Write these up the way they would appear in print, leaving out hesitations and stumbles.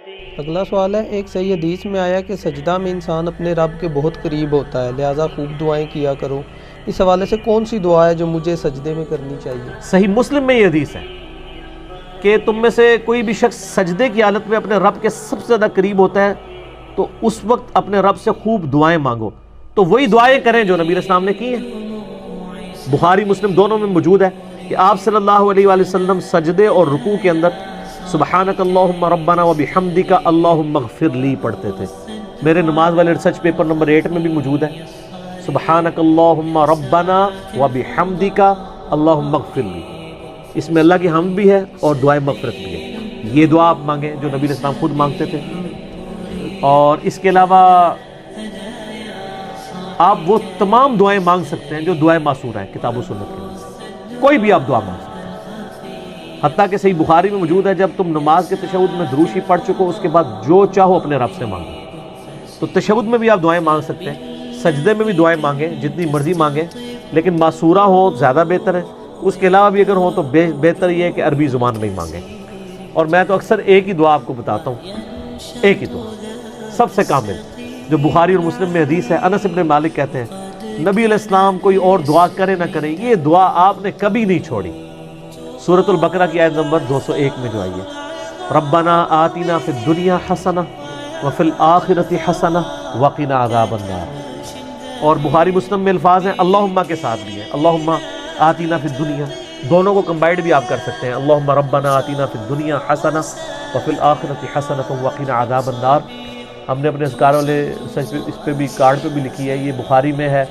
اگلا سوال ہے، ایک صحیح حدیث میں آیا کہ سجدہ میں انسان اپنے رب کے بہت قریب ہوتا ہے، لہٰذا خوب دعائیں کیا کرو۔ اس حوالے سے کون سی دعا ہے جو مجھے سجدے میں کرنی چاہیے؟ صحیح مسلم میں یہ حدیث ہے کہ تم میں سے کوئی بھی شخص سجدے کی حالت میں اپنے رب کے سب سے زیادہ قریب ہوتا ہے تو اس وقت اپنے رب سے خوب دعائیں مانگو۔ تو وہی دعائیں کریں جو نبی علیہ السلام نے کی ہیں۔ بخاری مسلم دونوں میں موجود ہے کہ آپ صلی اللہ علیہ وآلہ وسلم سجدے اور رکوع کے اندر سبحانک اللہم ربنا وبحمدک اللہم اغفر لی پڑھتے تھے۔ میرے نماز والے ریسرچ پیپر نمبر 8 میں بھی موجود ہے، سبحانک اللہم ربنا وبحمدک اللہم اغفر لی۔ اس میں اللہ کی حمد بھی ہے اور دعائیں مغفرت بھی ہے۔ یہ دعا آپ مانگیں جو نبی علیہ السلام خود مانگتے تھے، اور اس کے علاوہ آپ وہ تمام دعائیں مانگ سکتے ہیں جو دعائیں معصورہ ہیں کتاب و سنت کے اندر، کوئی بھی آپ دعا مانگ سکتے ہیں۔ حتیٰ کہ صحیح بخاری میں موجود ہے جب تم نماز کے تشہد میں دروشی پڑھ چکو اس کے بعد جو چاہو اپنے رب سے مانگو۔ تو تشہد میں بھی آپ دعائیں مانگ سکتے ہیں، سجدے میں بھی دعائیں مانگیں، جتنی مرضی مانگیں، لیکن معصورہ ہو زیادہ بہتر ہے۔ اس کے علاوہ بھی اگر ہو تو بہتر یہ ہے کہ عربی زبان میں ہی مانگیں۔ اور میں تو اکثر ایک ہی دعا آپ کو بتاتا ہوں، ایک ہی دعا سب سے کامل، جو بخاری اور مسلم میں حدیث ہے۔ انس بن مالک کہتے ہیں نبی علیہ السلام کوئی اور دعا کرے نہ کرے، یہ دعا آپ نے کبھی نہیں چھوڑی۔ سورۃ البقرہ کی آیت نمبر 201 میں جو آئی ہے، ربنا آتنا فی الدنیا حسنہ وفی الآخرۃ حسنہ وقنا عذاب النار۔ اور بخاری مسلم میں الفاظ ہیں اللہم کے ساتھ بھی ہیں، اللہم آتنا فی الدنیا، دونوں کو کمبائنڈ بھی آپ کر سکتے ہیں، اللہم ربنا آتنا فی الدنیا حسنہ وفی الآخرۃ حسنہ وقنا عذاب النار۔ ہم نے اپنے اذکار والے اس پہ بھی کارڈ پہ بھی لکھی ہے، یہ بخاری میں ہے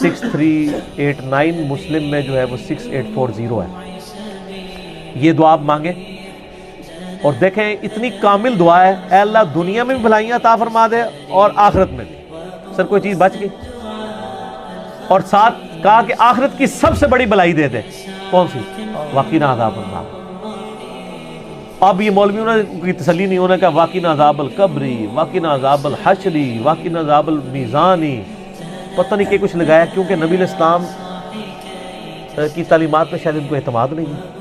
6389، مسلم میں جو ہے وہ 6840 ہے۔ یہ دعا آپ مانگیں اور دیکھیں اتنی کامل دعا ہے، اے اللہ دنیا میں بھی بھلائیاں عطا فرما دے اور آخرت میں بھی۔ سر کوئی چیز بچ گئی؟ اور ساتھ کہا کہ آخرت کی سب سے بڑی بھلائی دے دے، کون سی؟ وقنا عذاب النار۔ اب یہ مولویوں کی تسلی نہیں ہونا کہ وقنا عذاب القبری، وقنا عذاب الحشری، وقنا عذاب المیزانی، پتہ نہیں کہ کچھ لگایا، کیونکہ نبی علیہ السلام کی تعلیمات میں شاید ان کو اعتماد نہیں ہے۔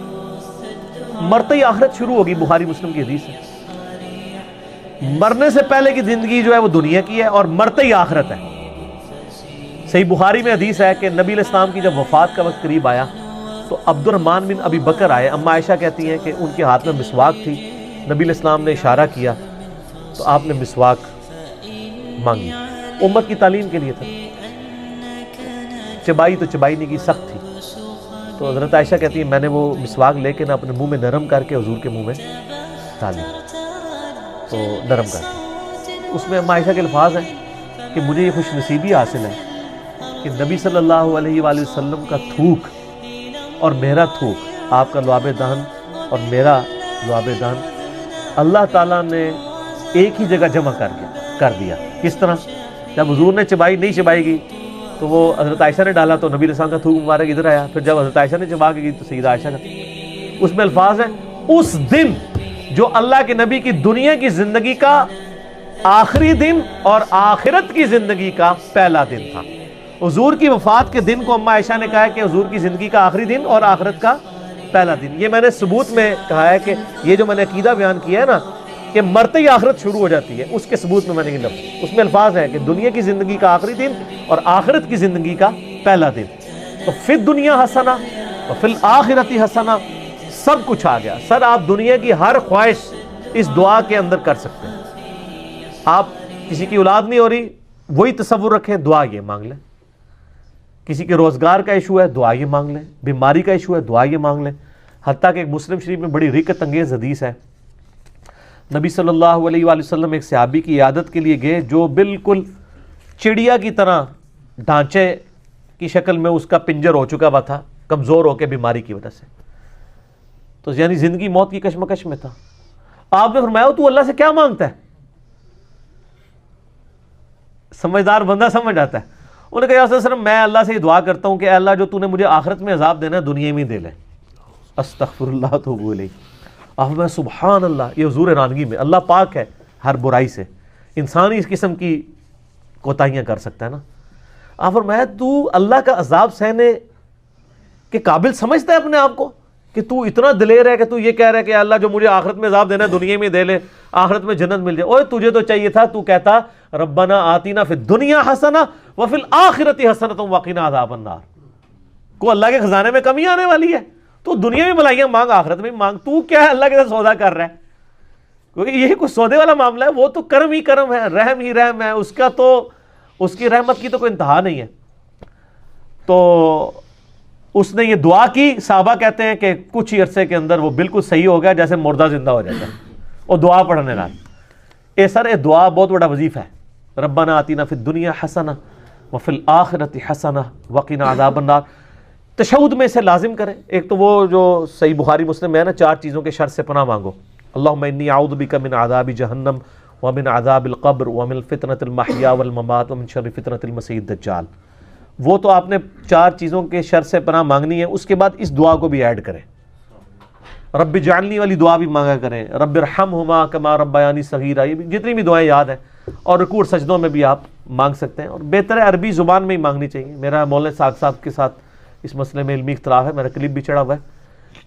مرتے ہی آخرت شروع ہوگی، بخاری مسلم کی حدیث ہے۔ مرنے سے پہلے کی زندگی جو ہے وہ دنیا کی ہے اور مرتے ہی آخرت ہے۔ صحیح بخاری میں حدیث ہے کہ نبی علیہ السلام کی جب وفات کا وقت قریب آیا تو عبد الرحمن بن ابی بکر آئے۔ اما عائشہ کہتی ہیں کہ ان کے ہاتھ میں مسواک تھی، نبی علیہ السلام نے اشارہ کیا تو آپ نے مسواک مانگی، امت کی تعلیم کے لیے تھا۔ چبائی تو چبائی نہیں کی، سخت تھی، تو حضرت عائشہ کہتی ہیں میں نے وہ مسواک لے کے نہ اپنے منہ میں نرم کر کے حضور کے منہ میں ڈالی، تو نرم کر کے۔ اس میں اما عائشہ کے الفاظ ہیں کہ مجھے یہ خوش نصیبی حاصل ہے کہ نبی صلی اللہ علیہ وآلہ وسلم کا تھوک اور میرا تھوک، آپ کا لعاب دہن اور میرا لعاب دہن، اللہ تعالیٰ نے ایک ہی جگہ جمع کر دیا۔ کس طرح؟ جب حضور نے چبائی نہیں چبائی گئی تو وہ حضرت عائشہ نے ڈالا تو نبی علیہ السلام کا تھوک مبارک ادھر آیا، پھر جب حضرت عائشہ نے چبا کے گئی تو سیدہ عائشہ کا۔ اس میں الفاظ ہیں اس دن جو اللہ کے نبی کی دنیا کی زندگی کا آخری دن اور آخرت کی زندگی کا پہلا دن تھا۔ حضور کی وفات کے دن کو اما عائشہ نے کہا ہے کہ حضور کی زندگی کا آخری دن اور آخرت کا پہلا دن۔ یہ میں نے ثبوت میں کہا ہے کہ یہ جو میں نے عقیدہ بیان کیا ہے نا کہ مرتے ہی آخرت شروع ہو جاتی ہے، اس کے ثبوت میں نے یہ لفظ، اس میں الفاظ ہے کہ دنیا کی زندگی کا آخری دن اور آخرت کی زندگی کا پہلا دن۔ تو فی الدنیا حسنہ اور فی الآخرت حسنہ، سب کچھ آ گیا۔ سر آپ دنیا کی ہر خواہش اس دعا کے اندر کر سکتے ہیں۔ آپ کسی کی اولاد نہیں ہو رہی، وہی تصور رکھیں، دعا یہ مانگ لیں۔ کسی کے روزگار کا ایشو ہے، دعا یہ مانگ لیں۔ بیماری کا ایشو ہے، دعا یہ مانگ لیں۔ حتیٰ کہ ایک مسلم شریف میں بڑی رکت انگیز حدیث ہے، نبی صلی اللہ علیہ وآلہ وسلم ایک صحابی کی عیادت کے لیے گئے جو بالکل چڑیا کی طرح ڈھانچے کی شکل میں اس کا پنجر ہو چکا ہوا تھا، کمزور ہو کے بیماری کی وجہ سے، تو یعنی زندگی موت کی کشمکش میں تھا۔ آپ نے فرمایا تو اللہ سے کیا مانگتا ہے؟ سمجھدار بندہ سمجھ آتا ہے۔ انہوں نے کہا یا رسول اللہ میں اللہ سے یہ دعا کرتا ہوں کہ اے اللہ جو تو نے مجھے آخرت میں عذاب دینا ہے دنیا میں دے لے۔ استغفر اللہ توب الیہ۔ آپ میں سبحان اللہ، یہ حضور حیرانگی میں، اللہ پاک ہے ہر برائی سے، انسان ہی اس قسم کی کوتاہیاں کر سکتا ہے نا۔ آپ فرمایا تو اللہ کا عذاب سہنے کے قابل سمجھتا ہے اپنے آپ کو؟ کہ تو اتنا دلیر ہے کہ تو یہ کہہ رہا ہے کہ اللہ جو مجھے آخرت میں عذاب دینا ہے دنیا میں دے لے، آخرت میں جنت مل جائے۔ اوے تجھے تو چاہیے تھا تو کہتا ربنا آتینا فی الدنیا حسنہ وفی الآخرۃ حسنۃ وقنا عذاب النار۔ کو اللہ کے خزانے میں کمی آنے والی ہے؟ تو دنیا میں بھلائیاں مانگ، آخرت میں مانگ، تو کیا ہے اللہ کے ساتھ سودا کر رہا ہے؟ کیونکہ یہ کوئی سودے والا معاملہ ہے، وہ تو کرم ہی کرم ہے، رحم ہی رحم ہے، اس کا تو اس کی رحمت کی تو کوئی انتہا نہیں ہے۔ تو اس نے یہ دعا کی، صحابہ کہتے ہیں کہ کچھ ہی عرصے کے اندر وہ بالکل صحیح ہو گیا، جیسے مردہ زندہ ہو جاتا ہے، اور دعا پڑھنے لگا۔ اے سر اے دعا بہت بڑا وظیفہ ہے، ربنا آتینا فی الدنیا حسنہ وفی الآخرۃ حسنہ وقنا عذاب النار۔ تشہد میں اسے لازم کریں۔ ایک تو وہ جو صحیح بخاری مسلم میں ہے نا، 4 چیزوں کے شر سے پناہ مانگو، اللہم انی اعوذ بک من عذاب جہنم ومن عذاب القبر ومن فتنۃ المحیا والممات ومن شر فتنۃ المسیح الدجال۔ وہ تو آپ نے 4 چیزوں کے شر سے پناہ مانگنی ہے، اس کے بعد اس دعا کو بھی ایڈ کریں، رب اجعلنی والی دعا بھی مانگا کریں، رب ارحمہما کما ربیانی صغیرا، یہ بھی جتنی بھی دعائیں یاد ہیں، اور رکوع اور سجدوں میں بھی آپ مانگ سکتے ہیں، اور بہتر ہے عربی زبان میں ہی مانگنی چاہیے۔ میرا مولانا ساق صاحب کے ساتھ اس مسئلے میں علمی اختلاف ہے، میرا کلپ بھی چڑھا ہوا ہے،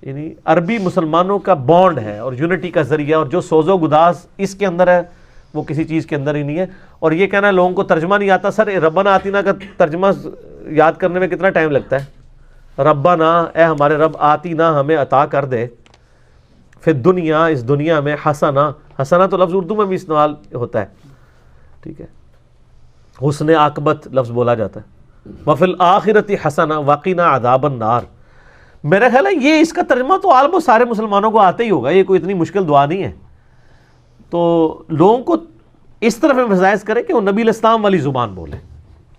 یعنی عربی مسلمانوں کا بانڈ ہے اور یونٹی کا ذریعہ، اور جو سوز و گداز اس کے اندر ہے وہ کسی چیز کے اندر ہی نہیں ہے۔ اور یہ کہنا ہے لوگوں کو ترجمہ نہیں آتا، سر ربنا آتینا کا ترجمہ یاد کرنے میں کتنا ٹائم لگتا ہے؟ ربنا اے ہمارے رب، آتینا ہمیں عطا کر دے، پھر دنیا اس دنیا میں، حسنہ، حسنہ تو لفظ اردو میں بھی استعمال ہوتا ہے، ٹھیک ہے، حسن عاقبت لفظ بولا جاتا ہے، وفی الآخرۃ حسنہ وقنا عذاب النار۔ میرا خیال ہے یہ اس کا ترجمہ تو آلموسٹ سارے مسلمانوں کو آتا ہی ہوگا، یہ کوئی اتنی مشکل دعا نہیں ہے۔ تو لوگوں کو اس طرف امفسائز کرے کہ وہ نبی علیہ السلام والی زبان بولے،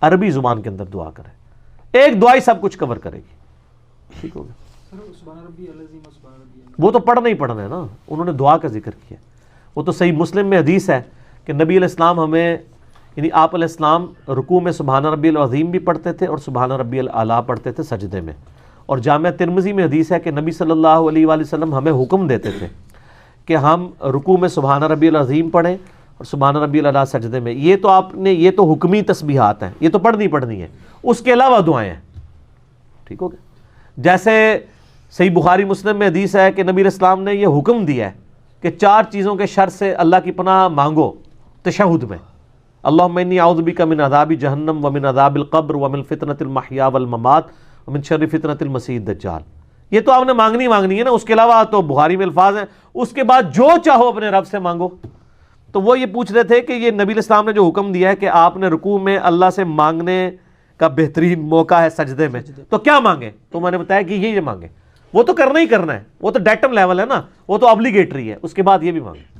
عربی زبان کے اندر دعا کرے، ایک دعا ہی سب کچھ کور کرے گی، ٹھیک ہوگا۔ وہ تو پڑھنا ہی پڑھنا ہے نا، انہوں نے دعا کا ذکر کیا، وہ تو صحیح مسلم میں حدیث ہے کہ نبی علیہ السلام ہمیں، یعنی آپ علیہ السلام رکوع میں سبحان ربی العظیم بھی پڑھتے تھے اور سبحان ربی الاعلیٰ پڑھتے تھے سجدے میں، اور جامعہ ترمذی میں حدیث ہے کہ نبی صلی اللہ علیہ وآلہ وسلم ہمیں حکم دیتے تھے کہ ہم رکوع میں سبحان ربی العظیم پڑھیں اور سبحان ربی الاعلیٰ سجدے میں۔ یہ تو آپ نے، یہ تو حکمی تسبیحات ہیں، یہ تو پڑھنی ہے، اس کے علاوہ دعائیں ہیں، ٹھیک ہو گیا۔ جیسے صحیح بخاری مسلم میں حدیث ہے کہ نبی علیہ السلام نے یہ حکم دیا ہے کہ 4 چیزوں کے شر سے اللہ کی پناہ مانگو تشہد میں، اللہم انی اعوذ بک من عذاب جہنم ومن عذاب القبر ومن فتنۃ المحیا والممات ومن شر فتنۃ المسیح الدجال۔ یہ تو آپ نے مانگنی ہے نا، اس کے علاوہ تو بخاری میں الفاظ ہیں، اس کے بعد جو چاہو اپنے رب سے مانگو۔ تو وہ یہ پوچھ رہے تھے کہ یہ نبی علیہ السلام نے جو حکم دیا ہے کہ آپ نے رکوع میں اللہ سے مانگنے کا بہترین موقع ہے سجدے میں، تو کیا مانگیں؟ تو میں نے بتایا کہ یہ مانگیں، وہ تو کرنا ہی کرنا ہے، وہ تو ڈیٹم لیول ہے نا، وہ تو ابلیگیٹری ہے، اس کے بعد یہ بھی مانگیں۔